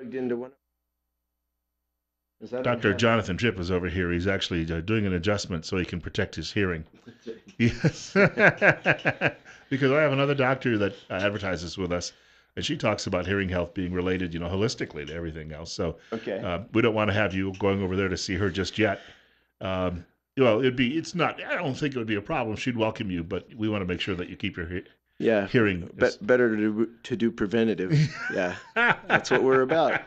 Plugged into one. Is that Dr. Jonathan Tripp is over here. He's actually doing an adjustment so he can protect his hearing. Yes. Because I have another doctor that advertises with us, and she talks about hearing health being related, holistically to everything else. So Okay. we don't want to have you going over there to see her just yet. Um, well, it's not, I don't think it would be a problem. She'd welcome you, but we want to make sure that you keep your Yeah, hearing. better to do preventative. Yeah, that's what we're about.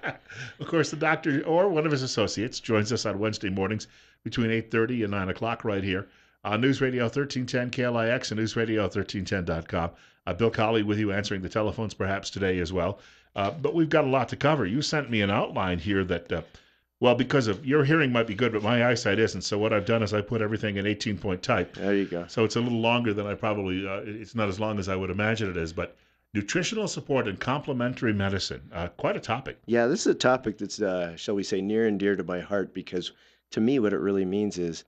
Of course, the doctor or one of his associates joins us on Wednesday mornings between 8:30 and 9 o'clock right here on News Radio 1310 KLIX and News Radio 1310.com. Bill Colley with you answering the telephones perhaps today as well. But we've got a lot to cover. You sent me an outline here that, well, because of your hearing might be good, but my eyesight isn't. So what I've done is I put everything in 18-point type. There you go. So it's a little longer than I probably, it's not as long as I would imagine it is, but nutritional support and complementary medicine, quite a topic. Yeah, this is a topic that's, shall we say, near and dear to my heart because to me, what it really means is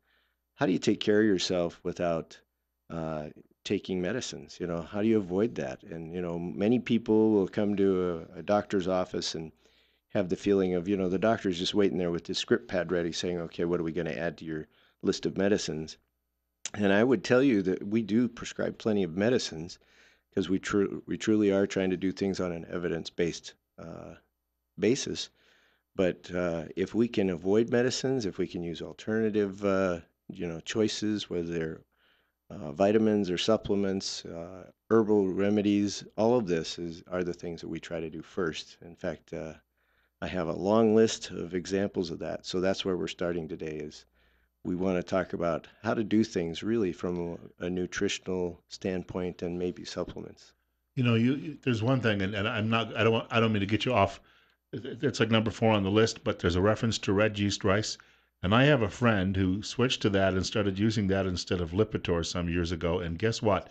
how do you take care of yourself without uh, taking medicines? How do you avoid that? And, many people will come to a doctor's office and have the feeling of, the doctor's just waiting there with the script pad ready saying, okay, what are we going to add to your list of medicines? And I would tell you that we do prescribe plenty of medicines because we truly are trying to do things on an evidence-based basis. But if we can avoid medicines, if we can use alternative, choices, whether they're vitamins or supplements, herbal remedies, all of this are the things that we try to do first. In fact, I have a long list of examples of that. So that's where we're starting today is we want to talk about how to do things really from a nutritional standpoint and maybe supplements. There's one thing, and I don't mean to get you off. It's like number 4 on the list, but there's a reference to red yeast rice. And I have a friend who switched to that and started using that instead of Lipitor some years ago. And guess what?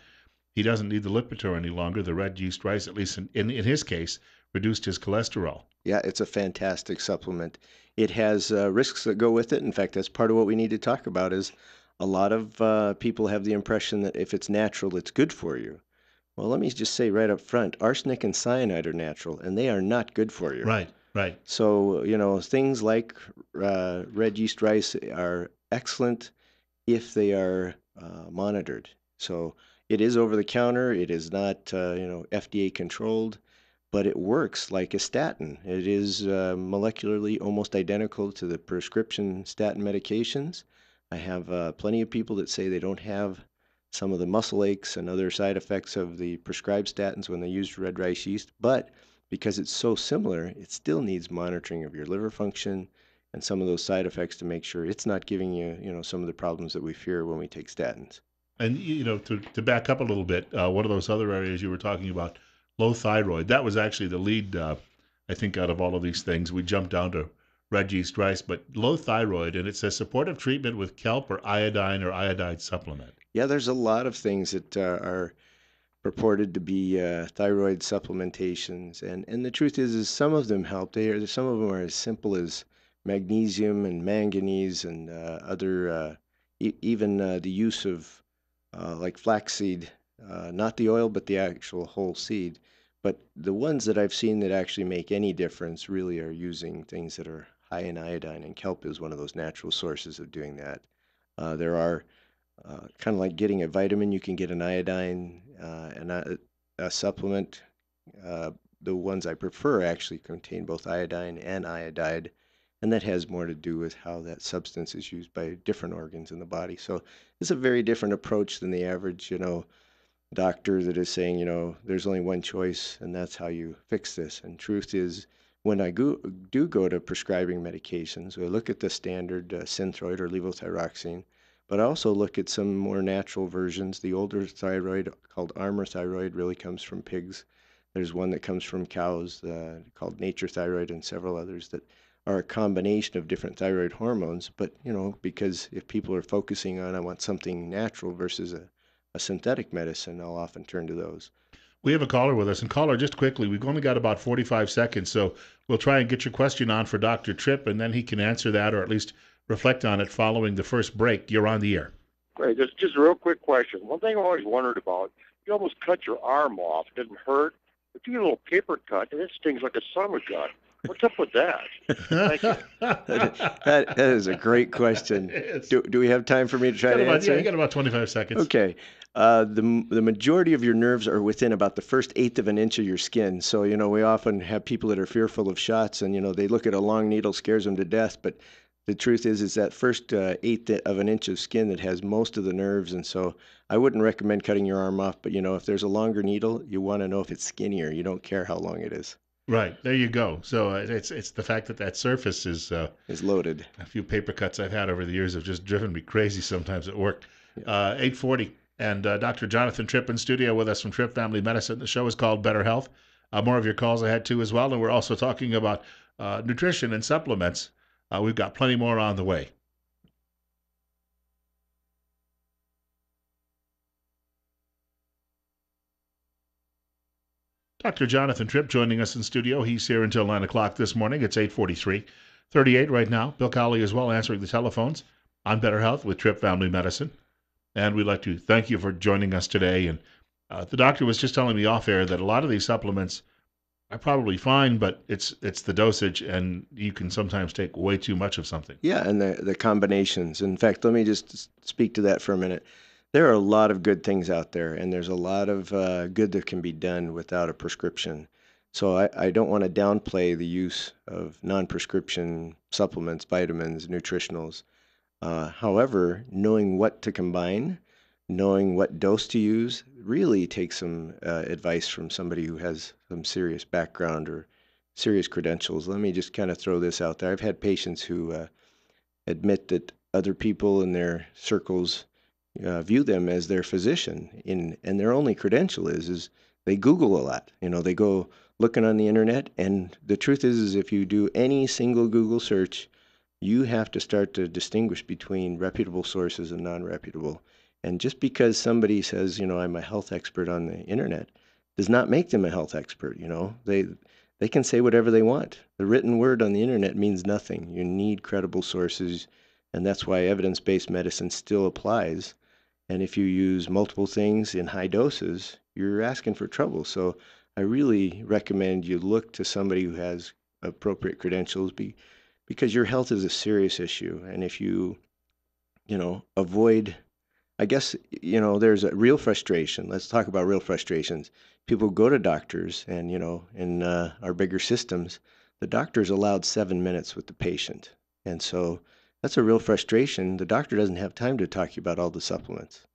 He doesn't need the Lipitor any longer. The red yeast rice, at least in his case, reduced his cholesterol. Yeah, it's a fantastic supplement. It has risks that go with it. In fact, that's part of what we need to talk about is a lot of people have the impression that if it's natural, it's good for you. Well, let me just say right up front, arsenic and cyanide are natural, and they are not good for you. Right, right. So, things like red yeast rice are excellent if they are monitored. So it is over the counter. It is not, FDA controlled, but it works like a statin. It is molecularly almost identical to the prescription statin medications. I have plenty of people that say they don't have some of the muscle aches and other side effects of the prescribed statins when they use red rice yeast, but because it's so similar, it still needs monitoring of your liver function and some of those side effects to make sure it's not giving you, some of the problems that we fear when we take statins. And to back up a little bit, one of those other areas you were talking about, low thyroid. That was actually the lead, I think, out of all of these things. We jumped down to red yeast rice, but low thyroid, and it says supportive treatment with kelp or iodide supplement. Yeah, there's a lot of things that are purported to be thyroid supplementations, and the truth is some of them help. Some of them are as simple as magnesium and manganese and other even the use of like flaxseed, not the oil but the actual whole seed. But the ones that I've seen that actually make any difference really are using things that are high in iodine, and kelp is one of those natural sources of doing that. There are kind of like getting a vitamin. You can get an iodine and a supplement. Uh, the ones I prefer actually contain both iodine and iodide, and that has more to do with how that substance is used by different organs in the body. So it's a very different approach than the average, doctor that is saying, there's only one choice, and that's how you fix this. And truth is, when I do go to prescribing medications, I look at the standard Synthroid or levothyroxine, but I also look at some more natural versions. The older thyroid called Armour thyroid really comes from pigs. There's one that comes from cows called Nature thyroid, and several others that are a combination of different thyroid hormones. But, because if people are focusing on, I want something natural versus a synthetic medicine, I'll often turn to those. We have a caller with us. And caller, just quickly, we've only got about 45 seconds, so we'll try and get your question on for Dr. Tripp, and then he can answer that or at least reflect on it following the first break. You're on the air. Great. Just a real quick question. One thing I always wondered about, you almost cut your arm off. It doesn't hurt, but you get a little paper cut, and it stings like a summer gun. What's up with that? Thank you. That is a great question. Yes. Do we have time for me to try to You answer? got about 25 seconds. Okay. The majority of your nerves are within about the first eighth of an inch of your skin. So, we often have people that are fearful of shots and, they look at a long needle, scares them to death. But the truth is that first eighth of an inch of skin that has most of the nerves. And so I wouldn't recommend cutting your arm off. But, if there's a longer needle, you want to know if it's skinnier. You don't care how long it Right. There you go. So it's the fact that that surface is loaded. a few paper cuts I've had over the years have just driven me crazy sometimes at work. 8:40, and Dr. Jonathan Tripp in studio with us from Tripp Family Medicine. The show is called Better Health. More of your calls I had too as well, and we're also talking about nutrition and supplements. We've got plenty more on the way. Dr. Jonathan Tripp joining us in studio. He's here until 9 o'clock this morning. It's 8:43. 38 right now. Bill Colley as well answering the telephones on Better Health with Tripp Family Medicine. And we'd like to thank you for joining us today. And the doctor was just telling me off air that a lot of these supplements are probably fine, but it's the dosage, and you can sometimes take way too much of something. Yeah, and the combinations. In fact, let me just speak to that for a minute. There are a lot of good things out there, and there's a lot of good that can be done without a prescription. So I don't want to downplay the use of non-prescription supplements, vitamins, nutritionals. However, knowing what to combine, knowing what dose to use, really takes some advice from somebody who has some serious background or serious credentials. Let me just kind of throw this out there. I've had patients who admit that other people in their circles view them as their physician, and their only credential is they Google a lot. They go looking on the internet, and the truth is if you do any single Google search, you have to start to distinguish between reputable sources and non-reputable. And just because somebody says, I'm a health expert on the internet, does not make them a health expert. They can say whatever they want. The written word on the internet means nothing. You need credible sources, and that's why evidence-based medicine still applies. And if you use multiple things in high doses, you're asking for trouble. So I really recommend you look to somebody who has appropriate credentials because your health is a serious issue. And if avoid, I guess, there's a real frustration. Let's talk about real frustrations. People go to doctors, and, in our bigger systems, the doctor's allowed 7 minutes with the patient. And so that's a real frustration. The doctor doesn't have time to talk to you about all the supplements,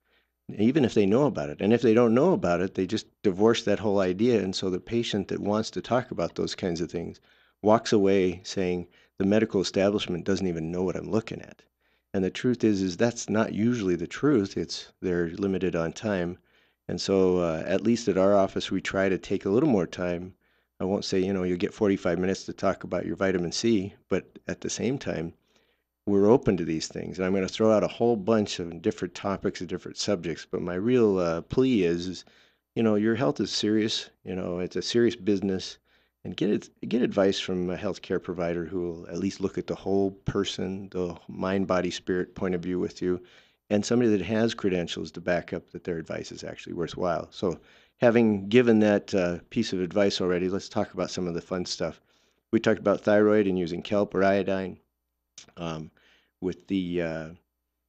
even if they know about it. And if they don't know about it, they just divorce that whole idea. And so the patient that wants to talk about those kinds of things walks away saying, the medical establishment doesn't even know what I'm looking at. And the truth is that's not usually the truth. It's they're limited on time. And so at least at our office, we try to take a little more time. I won't say, you'll get 45 minutes to talk about your vitamin C, but at the same time, we're open to these things. And I'm going to throw out a whole bunch of different topics and different subjects. But my real plea is, your health is serious. It's a serious business, and get advice from a healthcare provider who will at least look at the whole person, the mind, body, spirit point of view with you, and somebody that has credentials to back up that their advice is actually worthwhile. So, having given that piece of advice already, let's talk about some of the fun stuff. We talked about thyroid and using kelp or iodine. Um, with the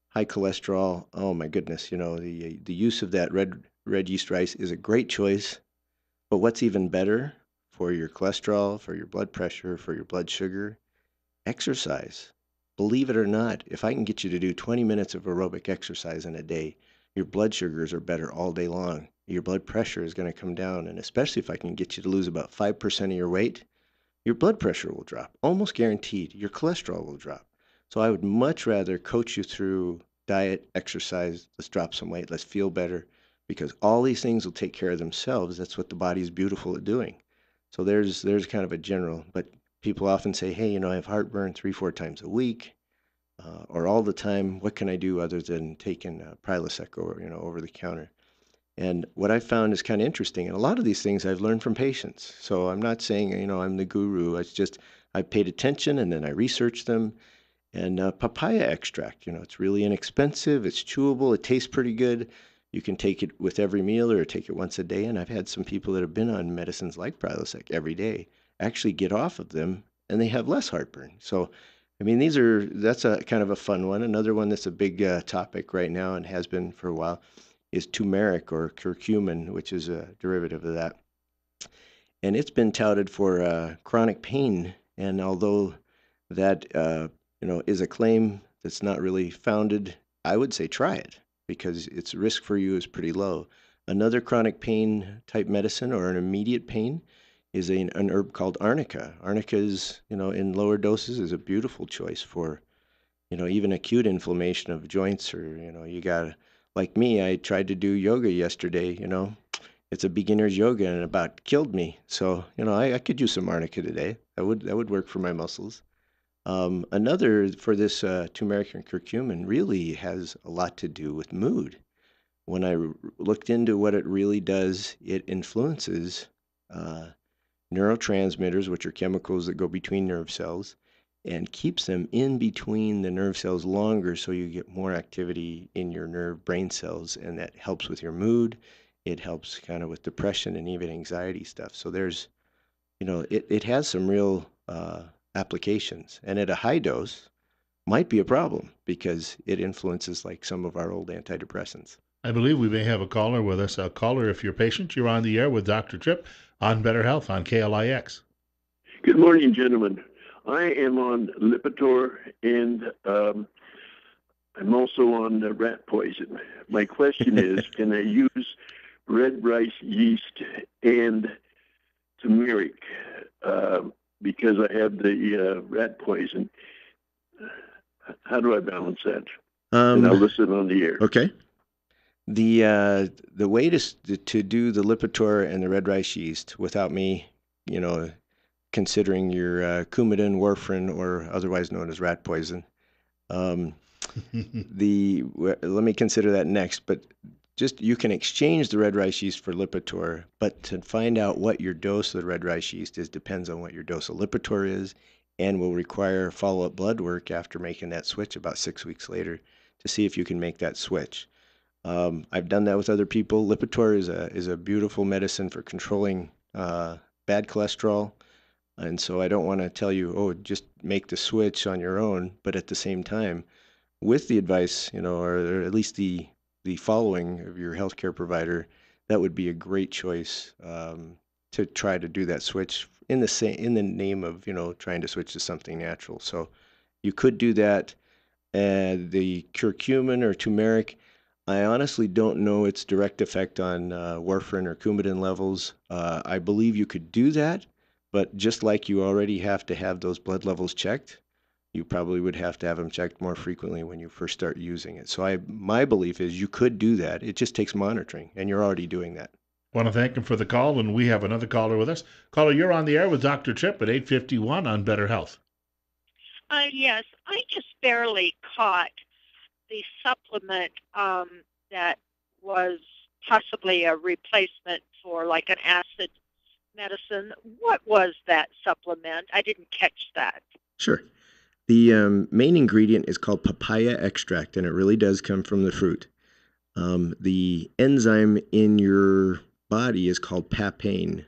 high cholesterol, oh my goodness, the use of that red yeast rice is a great choice. But what's even better for your cholesterol, for your blood pressure, for your blood sugar? Exercise. Believe it or not, if I can get you to do 20 minutes of aerobic exercise in a day, your blood sugars are better all day long. Your blood pressure is going to come down, and especially if I can get you to lose about 5% of your weight, your blood pressure will drop, almost guaranteed. Your cholesterol will drop. So I would much rather coach you through diet, exercise, let's drop some weight, let's feel better, because all these things will take care of themselves. That's what the body is beautiful at doing. So there's kind of a general, but people often say, hey, I have heartburn 3-4 times a week, or all the time. What can I do other than taking Prilosec over the counter? And what I found is kind of interesting. And a lot of these things I've learned from patients. So I'm not saying, I'm the guru. It's just I paid attention and then I researched them. And papaya extract, it's really inexpensive. It's chewable. It tastes pretty good. You can take it with every meal or take it once a day. And I've had some people that have been on medicines like Prilosec every day actually get off of them and they have less heartburn. So, I mean, that's a kind of a fun one. Another one that's a big topic right now and has been for a while is turmeric or curcumin, which is a derivative of that. And it's been touted for chronic pain. And although that is a claim that's not really founded, I would say try it because its risk for you is pretty low. Another chronic pain type medicine or an immediate pain is an herb called arnica. Arnica is, in lower doses is a beautiful choice for, even acute inflammation of joints or, you got like me, I tried to do yoga yesterday, it's a beginner's yoga and it about killed me. So, I could use some arnica today. That would work for my muscles. Another for this turmeric and curcumin really has a lot to do with mood. When I looked into what it really does, it influences uh, neurotransmitters, which are chemicals that go between nerve cells, and keeps them in between the nerve cells longer so you get more activity in your nerve brain cells, and that helps with your mood. It helps kind of with depression and even anxiety stuff. So it has some real applications. And at a high dose, might be a problem because it influences like some of our old antidepressants. I believe we may have a caller with us. A caller, if you're patient, you're on the air with Dr. Tripp on Better Health on KLIX. Good morning, gentlemen. I am on Lipitor and I'm also on rat poison. My question is, can I use red rice yeast and turmeric because I have the rat poison? How do I balance that? And I'll listen on the air. Okay. The way to do the Lipitor and the red rice yeast without me, considering your Coumadin, warfarin, or otherwise known as rat poison. Let me consider that next. But just you can exchange the red rice yeast for Lipitor, but to find out what your dose of the red rice yeast is depends on what your dose of Lipitor is, and will require follow-up blood work after making that switch about 6 weeks later to see if you can make that switch. I've done that with other people. Lipitor is a beautiful medicine for controlling bad cholesterol, and so I don't want to tell you, oh, just make the switch on your own. But at the same time, with the advice, or at least the following of your healthcare provider, that would be a great choice to try to do that switch in the name of trying to switch to something natural. So you could do that. The curcumin or turmeric, I honestly don't know its direct effect on warfarin or Coumadin levels. I believe you could do that, but just like you already have to have those blood levels checked, you probably would have to have them checked more frequently when you first start using it. So my belief is you could do that. It just takes monitoring, and you're already doing that. I want to thank him for the call, and we have another caller with us. Caller, you're on the air with Dr. Tripp at 851 on Better Health. Yes, I just barely caught the supplement that was possibly a replacement for like an acid medicine. What was that supplement? I didn't catch that. Sure. The main ingredient is called papaya extract, and it really does come from the fruit. The enzyme in your body is called papain,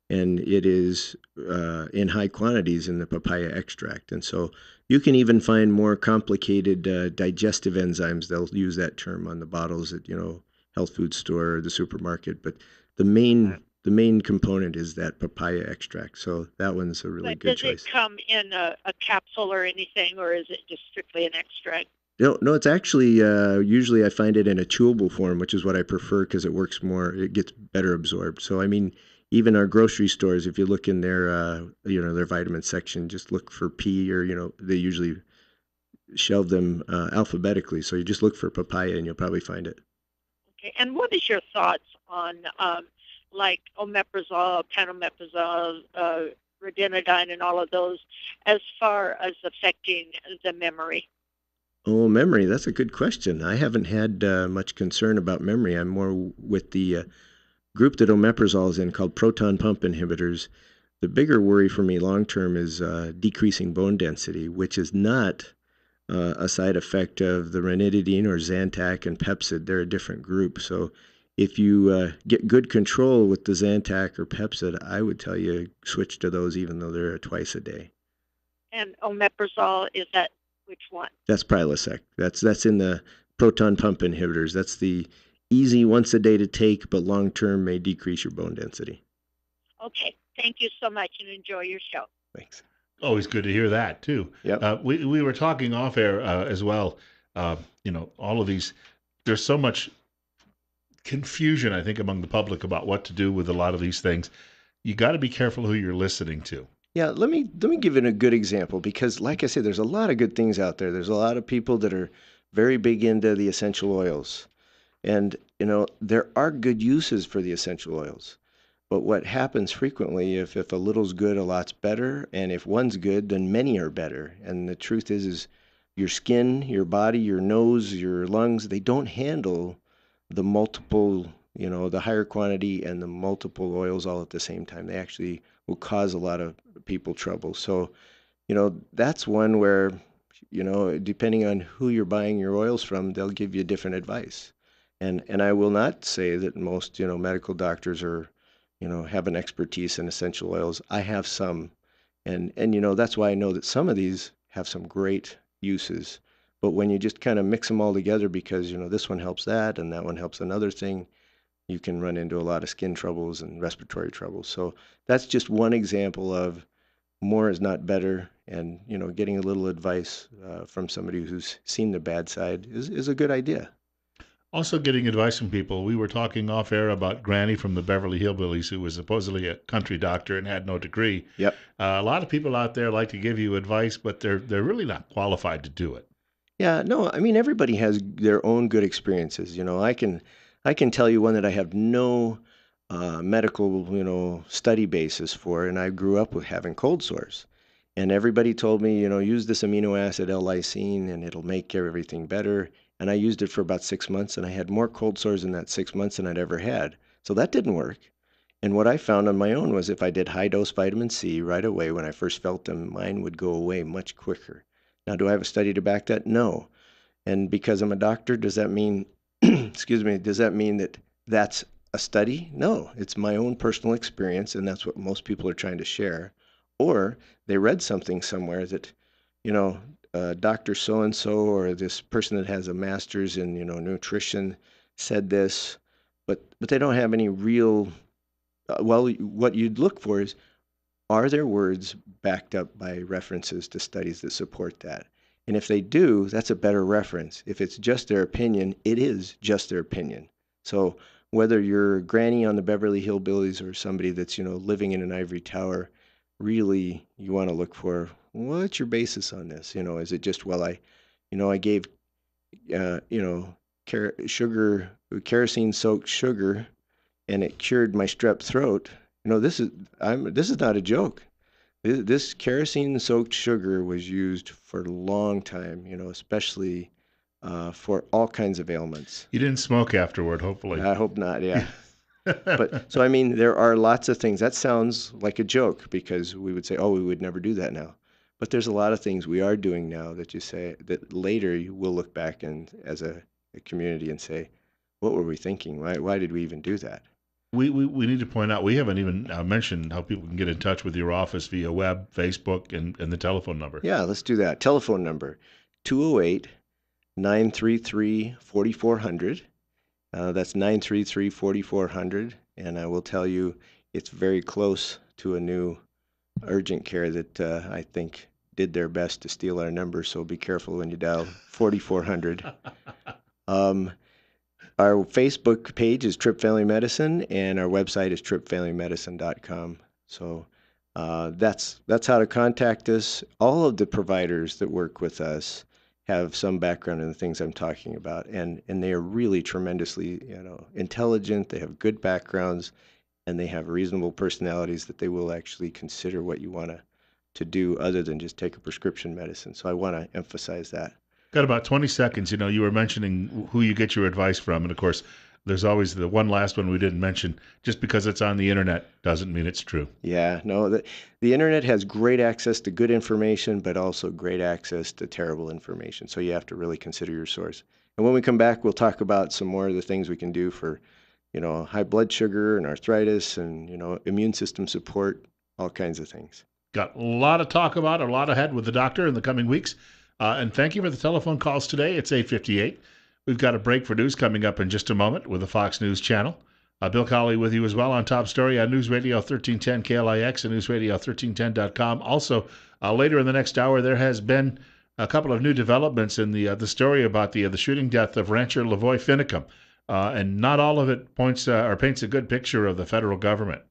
and it is in high quantities in the papaya extract. And so you can even find more complicated digestive enzymes. They'll use that term on the bottles at health food store or the supermarket. But the main component is that papaya extract. So that one's a really good choice. Does it come in a capsule or anything, or is it just strictly an extract? No, it's actually usually I find it in a chewable form, which is what I prefer because it works more. It gets better absorbed. So I mean, even our grocery stores, if you look in their their vitamin section, just look for P or they usually shelve them alphabetically. So you just look for papaya and you'll probably find it. Okay. And what is your thoughts on like omeprazole, pantoprazole, rodinidine, and all of those as far as affecting the memory? Oh, memory. That's a good question. I haven't had much concern about memory. I'm more with the group that omeprazole is in called proton pump inhibitors. The bigger worry for me long term is decreasing bone density, which is not a side effect of the ranitidine or Zantac and Pepsid. They're a different group. So if you get good control with the Zantac or Pepsid, I would tell you switch to those even though they're twice a day. And omeprazole, is that which one? That's Prilosec. That's in the proton pump inhibitors. That's the easy once a day to take, but long term may decrease your bone density. Okay. Thank you so much and enjoy your show. Thanks. Always good to hear that too. Yep. We were talking off air as well. All of these. There's so much confusion, I think, among the public about what to do with a lot of these things. You got to be careful who you're listening to. Yeah, let me give it a good example because, like I said, there's a lot of good things out there. There's a lot of people that are very big into the essential oils, and there are good uses for the essential oils. But what happens frequently, if a little's good, a lot's better, and if one's good, then many are better. And the truth is your skin, your body, your nose, your lungs, they don't handle the multiple, the higher quantity and the multiple oils all at the same time. They actually will cause a lot of people trouble. So, that's one where, depending on who you're buying your oils from, they'll give you different advice. And I will not say that most, medical doctors are, have an expertise in essential oils. I have some. And that's why I know that some of these have some great uses. But when you just kind of mix them all together because, this one helps that and that one helps another thing, you can run into a lot of skin troubles and respiratory troubles. So that's just one example of more is not better. And, getting a little advice from somebody who's seen the bad side is a good idea. Also, getting advice from people. We were talking off air about Granny from the Beverly Hillbillies, who was supposedly a country doctor and had no degree. Yep. A lot of people out there like to give you advice, but they're really not qualified to do it. Yeah, no, I mean everybody has their own good experiences. I can tell you one that I have no medical, study basis for, and I grew up with having cold sores. And everybody told me, use this amino acid L-lysine and it'll make everything better. And I used it for about 6 months and I had more cold sores in that 6 months than I'd ever had. So that didn't work. And what I found on my own was if I did high dose vitamin C right away when I first felt them, mine would go away much quicker. Now, do I have a study to back that? No. And because I'm a doctor, does that mean, excuse me, does that mean that that's a study? No, it's my own personal experience, and that's what most people are trying to share. Or they read something somewhere that, you know, Dr. So and so, or this person that has a master's in, nutrition said this, but they don't have any real. Well, what you'd look for is, are their words backed up by references to studies that support that? And if they do, that's a better reference. If it's just their opinion, it is just their opinion. So whether you're Granny on the Beverly Hillbillies or somebody that's, living in an ivory tower, really you want to look for what's your basis on this? Is it just, well, I gave, sugar, kerosene soaked sugar and it cured my strep throat. This is not a joke. This kerosene-soaked sugar was used for a long time, especially for all kinds of ailments. You didn't smoke afterward, hopefully. I hope not, yeah. But so I mean, there are lots of things. That sounds like a joke because we would say, oh, we would never do that now. But there's a lot of things we are doing now that you say that later you will look back and as a community and say, what were we thinking? Why did we even do that? We need to point out we haven't even mentioned how people can get in touch with your office via web, Facebook, and the telephone number. Yeah, let's do that. Telephone number 208-933-4400. That's 933-4400. And I will tell you, it's very close to a new urgent care that I think did their best to steal our number. So be careful when you dial 4400. Our Facebook page is Tripp Family Medicine, and our website is trippfamilymedicine.com. So that's how to contact us. All of the providers that work with us have some background in the things I'm talking about, and they are really tremendously intelligent. They have good backgrounds, and they have reasonable personalities that they will actually consider what you want to do other than just take a prescription medicine. So I want to emphasize that. Got about 20 seconds. You were mentioning who you get your advice from. And of course, there's always the one last one we didn't mention. Just because it's on the internet doesn't mean it's true. Yeah, no, the internet has great access to good information, but also great access to terrible information. So you have to really consider your source. And when we come back, we'll talk about some more of the things we can do for, high blood sugar and arthritis and, immune system support, all kinds of things. Got a lot of talk about, a lot ahead with the doctor in the coming weeks. And thank you for the telephone calls today. It's 8:58. We've got a break for news coming up in just a moment with the Fox News Channel. Bill Colley with you as well on Top Story on News Radio 1310 KLIX and newsradio1310.com. Also, later in the next hour, there has been a couple of new developments in the story about the shooting death of rancher Lavoy Finicum. And not all of it points or paints a good picture of the federal government.